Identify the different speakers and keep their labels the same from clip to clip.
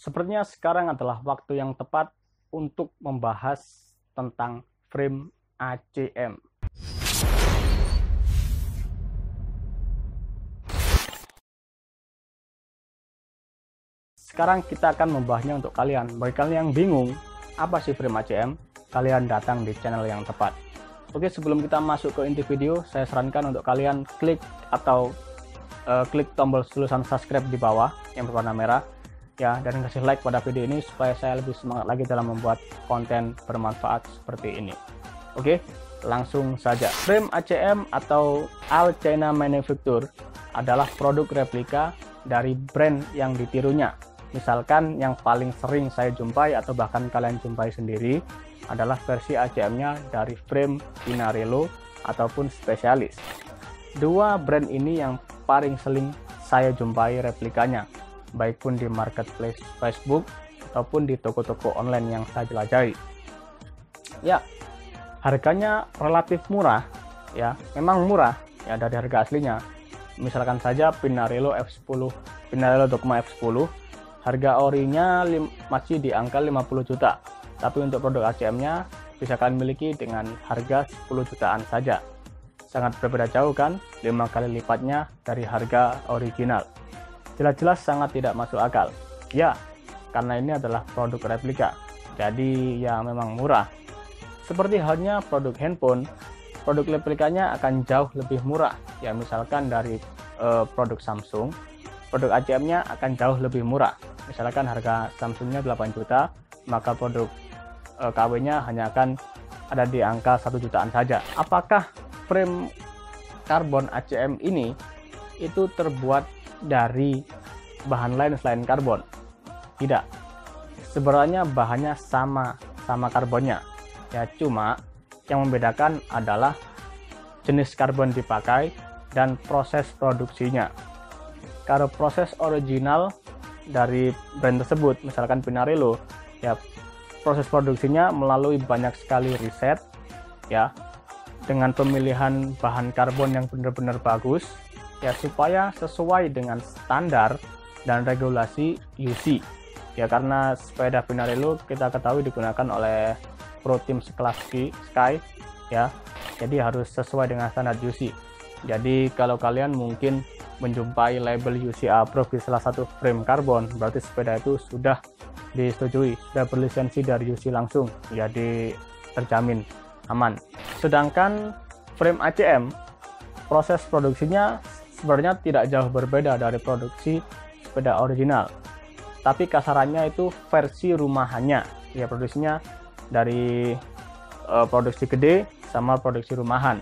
Speaker 1: Sepertinya sekarang adalah waktu yang tepat untuk membahas tentang frame ACM. Sekarang kita akan membahasnya untuk kalian. Bagi kalian yang bingung, apa sih frame ACM? Kalian datang di channel yang tepat. Oke, sebelum kita masuk ke inti video, saya sarankan untuk kalian klik tombol tulisan subscribe di bawah yang berwarna merah, ya, dan kasih like pada video ini supaya saya lebih semangat lagi dalam membuat konten bermanfaat seperti ini. Oke, langsung saja. Frame ACM atau All China Manufacture adalah produk replika dari brand yang ditirunya. Misalkan yang paling sering saya jumpai atau bahkan kalian jumpai sendiri adalah versi ACM-nya dari frame Pinarello ataupun Specialist. Dua brand ini yang paling sering saya jumpai replikanya, baik pun di marketplace Facebook ataupun di toko-toko online yang saya jelajahi. Ya, harganya relatif murah, ya, memang murah ya dari harga aslinya. Misalkan saja Pinarello F10, Pinarello Dogma F10, harga orinya masih di angka 50 juta. Tapi untuk produk ACM-nya bisa kalian miliki dengan harga 10 jutaan saja. Sangat berbeda jauh kan? 5 kali lipatnya dari harga original. Jelas-jelas sangat tidak masuk akal. Ya, karena ini adalah produk replika. Jadi ya memang murah. Seperti halnya produk handphone, produk replikanya akan jauh lebih murah. Ya misalkan dari produk Samsung, produk ACM-nya akan jauh lebih murah. Misalkan harga Samsungnya 8 juta, maka produk KW-nya hanya akan ada di angka 1 jutaan saja. Apakah frame karbon ACM ini itu terbuat dari bahan lain selain karbon? Tidak. Sebenarnya bahannya sama karbonnya. Ya, cuma yang membedakan adalah jenis karbon dipakai dan proses produksinya. Kalau proses original dari brand tersebut, misalkan Pinarello, ya proses produksinya melalui banyak sekali riset, ya, dengan pemilihan bahan karbon yang benar-benar bagus, ya, supaya sesuai dengan standar dan regulasi UC. Ya, karena sepeda Pinarello kita ketahui digunakan oleh pro team sekelas Sky, ya, jadi harus sesuai dengan standar UC. Jadi kalau kalian mungkin menjumpai label UC Approved di salah satu frame karbon, berarti sepeda itu sudah disetujui, sudah berlisensi dari UC langsung, jadi terjamin aman. Sedangkan frame ACM, proses produksinya sebenarnya tidak jauh berbeda dari produksi sepeda original, tapi kasarannya itu versi rumahannya, ya, produksinya dari produksi gede sama produksi rumahan.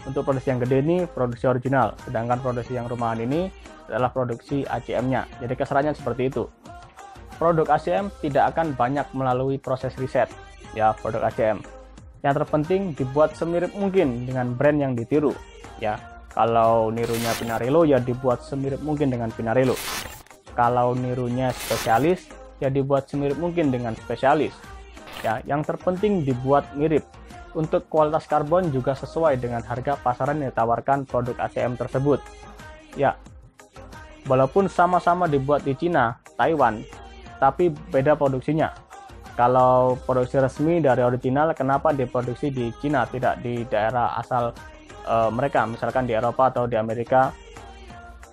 Speaker 1: Untuk produksi yang gede ini produksi original, sedangkan produksi yang rumahan ini adalah produksi ACM-nya. Jadi kasarannya seperti itu. Produk ACM tidak akan banyak melalui proses riset, ya, produk ACM. Yang terpenting dibuat semirip mungkin dengan brand yang ditiru, ya. Kalau nirunya Pinarello, ya dibuat semirip mungkin dengan Pinarello. Kalau nirunya Specialist, ya dibuat semirip mungkin dengan Specialist. Ya, yang terpenting dibuat mirip. Untuk kualitas karbon juga sesuai dengan harga pasaran yang ditawarkan produk ACM tersebut. Ya, walaupun sama-sama dibuat di Cina, Taiwan, tapi beda produksinya. Kalau produksi resmi dari original, kenapa diproduksi di Cina, tidak di daerah asal mereka, misalkan di Eropa atau di Amerika?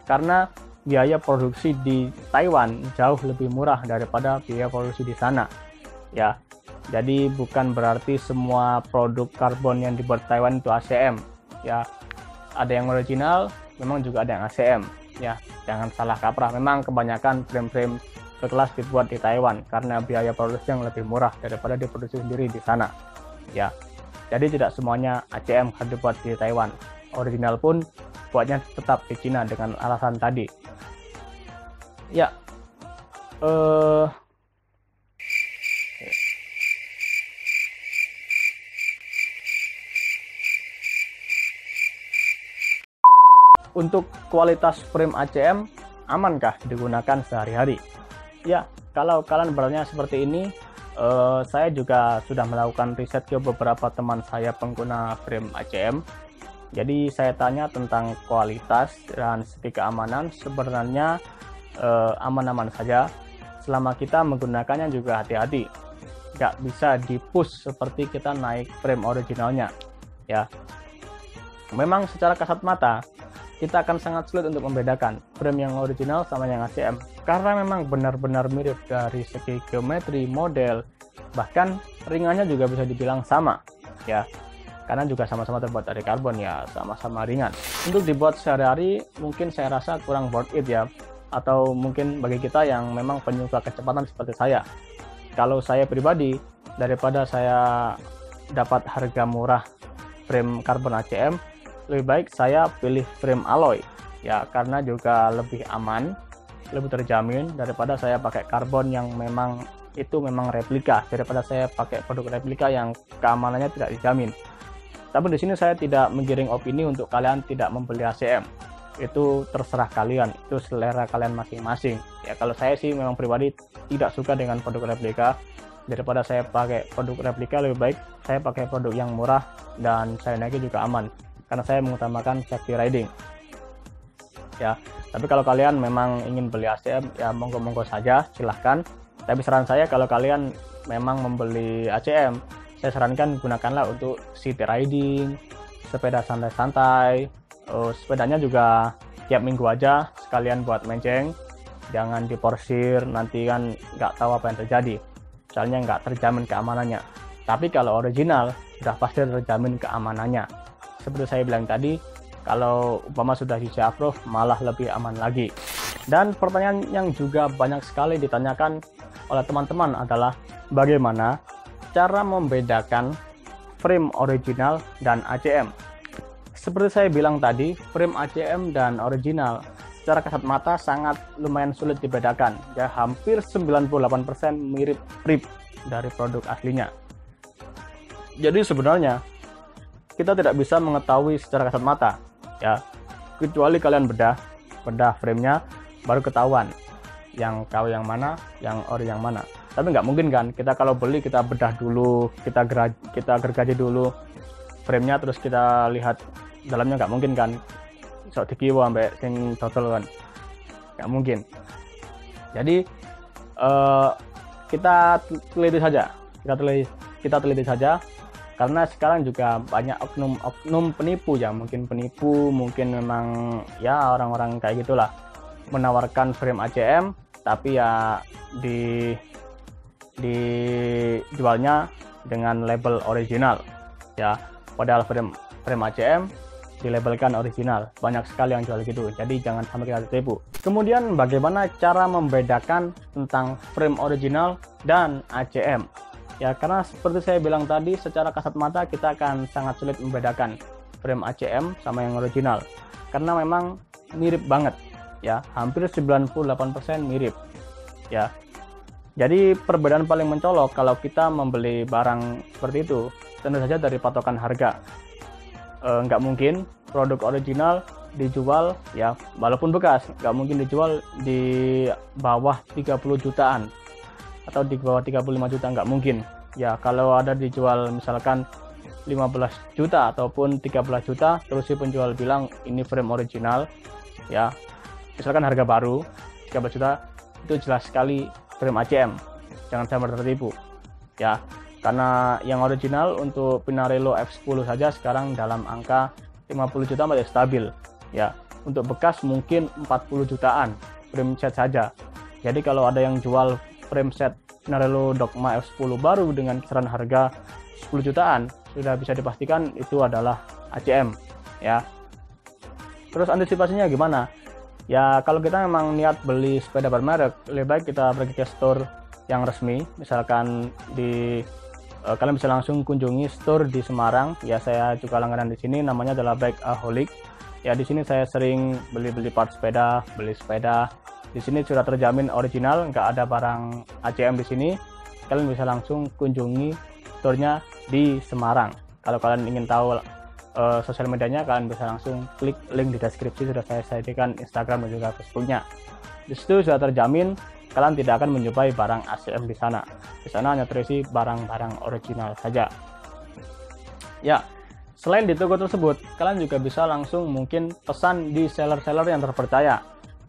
Speaker 1: Karena biaya produksi di Taiwan jauh lebih murah daripada biaya produksi di sana. Ya, jadi bukan berarti semua produk karbon yang dibuat Taiwan itu ACM. Ya, ada yang original, memang juga ada yang ACM. Ya, jangan salah kaprah. Memang kebanyakan frame-frame berkelas dibuat di Taiwan karena biaya produksi yang lebih murah daripada diproduksi sendiri di sana. Ya, jadi tidak semuanya ACM harus dibuat di Taiwan. Original pun buatnya tetap di Cina dengan alasan tadi. Ya, untuk kualitas frame ACM amankah digunakan sehari-hari? Ya, kalau kalian bertanya seperti ini, saya juga sudah melakukan riset ke beberapa teman saya pengguna frame ACM. Jadi saya tanya tentang kualitas dan segi keamanan, sebenarnya aman-aman saja. selama kita menggunakannya juga hati-hati, nggak bisa di-push seperti kita naik frame originalnya ya. Memang secara kasat mata kita akan sangat sulit untuk membedakan frame yang original sama yang ACM, karena memang benar-benar mirip dari segi geometri, model, bahkan ringannya juga bisa dibilang sama ya, karena juga sama-sama terbuat dari karbon ya, sama-sama ringan. Untuk dibuat sehari-hari mungkin saya rasa kurang worth it ya, atau mungkin bagi kita yang memang penyuka kecepatan seperti saya. Kalau saya pribadi, daripada saya dapat harga murah frame karbon ACM, lebih baik saya pilih frame alloy ya, karena juga lebih aman, lebih terjamin daripada saya pakai karbon yang memang replika, daripada saya pakai produk replika yang keamanannya tidak dijamin. Tapi di sini saya tidak menggiring opini untuk kalian tidak membeli ACM. Itu terserah kalian, itu selera kalian masing-masing ya. Kalau saya sih memang pribadi tidak suka dengan produk replika. Daripada saya pakai produk replika, lebih baik saya pakai produk yang murah dan saya naiki juga aman, karena saya mengutamakan safety riding ya. Tapi kalau kalian memang ingin beli ACM ya monggo-monggo saja, silahkan. Tapi saran saya, kalau kalian memang membeli ACM, saya sarankan gunakanlah untuk city riding, sepeda santai-santai. Sepedanya juga tiap minggu aja, sekalian buat menceng, jangan diporsir, nanti kan nggak tahu apa yang terjadi, soalnya nggak terjamin keamanannya. Tapi kalau original sudah pasti terjamin keamanannya. Seperti saya bilang tadi, kalau umpama sudah CC approve malah lebih aman lagi. Dan pertanyaan yang juga banyak sekali ditanyakan oleh teman-teman adalah bagaimana cara membedakan frame original dan ACM. Seperti saya bilang tadi, frame ACM dan original secara kasat mata sangat lumayan sulit dibedakan ya, hampir 98% mirip rip dari produk aslinya. Jadi sebenarnya kita tidak bisa mengetahui secara kasat mata ya, kecuali kalian bedah framenya, baru ketahuan yang KW yang mana, yang ori yang mana. Tapi nggak mungkin kan kita kalau beli kita bedah dulu, kita gergaji dulu framenya, terus kita lihat dalamnya, nggak mungkin kan, sok dikiwa sampai sing total kan, nggak mungkin. Jadi kita teliti saja, karena sekarang juga banyak oknum penipu ya, mungkin memang ya orang-orang kayak gitulah, menawarkan frame ACM tapi ya dijualnya dengan label original ya, padahal frame ACM dilabelkan original. Banyak sekali yang jual gitu, jadi jangan sampai kita tertipu. Kemudian bagaimana cara membedakan tentang frame original dan ACM ya, karena seperti saya bilang tadi, secara kasat mata kita akan sangat sulit membedakan frame ACM sama yang original, karena memang mirip banget ya, hampir 98% mirip ya. Jadi perbedaan paling mencolok kalau kita membeli barang seperti itu tentu saja dari patokan harga. Nggak mungkin produk original dijual ya, walaupun bekas, nggak mungkin dijual di bawah 30 jutaan atau di bawah 35 juta, nggak mungkin ya. Kalau ada dijual misalkan 15 juta ataupun 13 juta, terus si penjual bilang ini frame original ya, misalkan harga baru 13 juta, itu jelas sekali frame ACM. Jangan sampai tertipu ya, karena yang original untuk Pinarello F10 saja sekarang dalam angka 50 juta masih stabil ya. Untuk bekas mungkin 40 jutaan frame set saja. Jadi kalau ada yang jual frame set Pinarello Dogma F10 baru dengan kisaran harga 10 jutaan, sudah bisa dipastikan itu adalah ACM ya. Terus antisipasinya gimana? Ya kalau kita memang niat beli sepeda bermerek, lebih baik kita pergi ke store yang resmi. Misalkan kalian bisa langsung kunjungi store di Semarang ya, saya juga langganan di sini, namanya adalah Bikeaholic ya. Di sini saya sering beli part sepeda, beli sepeda. Di sini sudah terjamin original, nggak ada barang ACM di sini. Kalian bisa langsung kunjungi store-nya di Semarang. Kalau kalian ingin tahu sosial medianya, kalian bisa langsung klik link di deskripsi, sudah saya sediakan Instagram dan juga Facebooknya. Di situ sudah terjamin kalian tidak akan menjumpai barang ACM di sana. Di sana hanya terisi barang-barang original saja. Ya, selain di toko tersebut, kalian juga bisa langsung mungkin pesan di seller-seller yang terpercaya.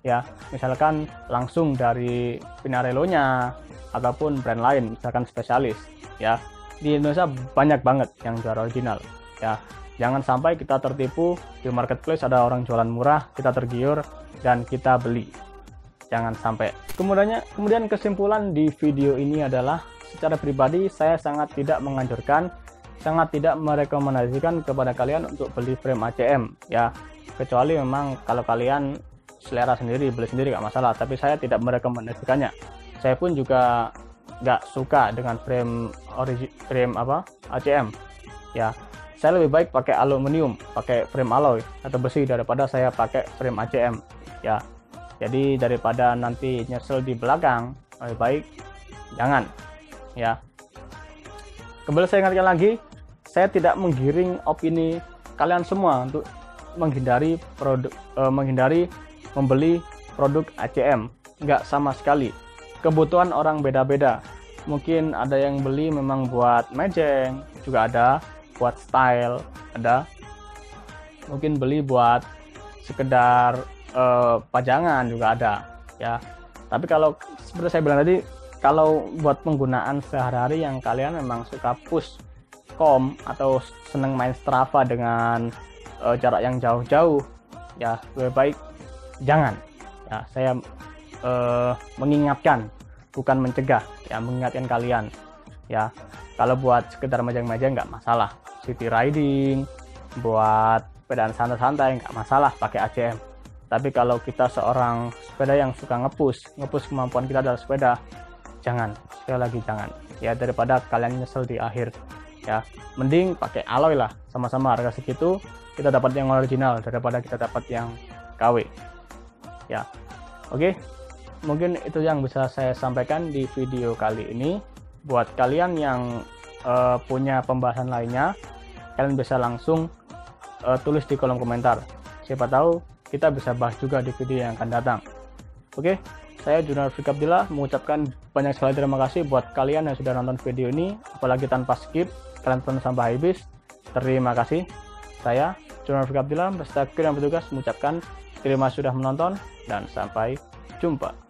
Speaker 1: ya, misalkan langsung dari Pinarello-nya ataupun brand lain, misalkan spesialis, ya. Di Indonesia banyak banget yang juara original, ya. Jangan sampai kita tertipu di marketplace, ada orang jualan murah, kita tergiur dan kita beli. Jangan sampai. Kemudian kesimpulan di video ini adalah, secara pribadi saya sangat tidak menganjurkan, sangat tidak merekomendasikan kepada kalian untuk beli frame ACM, ya. Kecuali memang kalau kalian selera sendiri, beli sendiri nggak masalah, tapi saya tidak merekomendasikannya. Saya pun juga nggak suka dengan frame ACM, ya. Saya lebih baik pakai aluminium, pakai frame alloy atau besi daripada saya pakai frame ACM, ya. Jadi daripada nanti nyesel di belakang, lebih baik jangan, ya. Kembali saya ingatkan lagi, saya tidak menggiring opini kalian semua untuk menghindari membeli produk ACM. Nggak sama sekali. Kebutuhan orang beda-beda. Mungkin ada yang beli memang buat mejeng, juga ada buat style, ada mungkin beli buat sekedar pajangan juga ada, ya. Tapi kalau seperti saya bilang tadi, kalau buat penggunaan sehari-hari yang kalian memang suka push com atau seneng main Strava dengan jarak yang jauh-jauh, ya lebih baik jangan, ya. Saya mengingatkan, bukan mencegah, ya, mengingatkan kalian, ya. Kalau buat sekedar majang-majang nggak masalah, city riding, buat sepedaan santai-santai nggak masalah pakai ACM. Tapi kalau kita seorang sepeda yang suka ngepush kemampuan kita dalam sepeda, jangan, sekali lagi jangan, ya. Daripada kalian nyesel di akhir, ya, mending pakai alloy lah, sama-sama harga segitu kita dapat yang original daripada kita dapat yang KW, ya. Oke, mungkin itu yang bisa saya sampaikan di video kali ini. Buat kalian yang punya pembahasan lainnya, kalian bisa langsung tulis di kolom komentar, siapa tahu kita bisa bahas juga di video yang akan datang. Oke, saya Jurnal Fikri Abdillah mengucapkan banyak sekali terima kasih buat kalian yang sudah nonton video ini, apalagi tanpa skip, kalian tonton sampai habis. Terima kasih. Saya Jurnal Fikri Abdillah beserta kru yang bertugas mengucapkan terima sudah menonton dan sampai jumpa.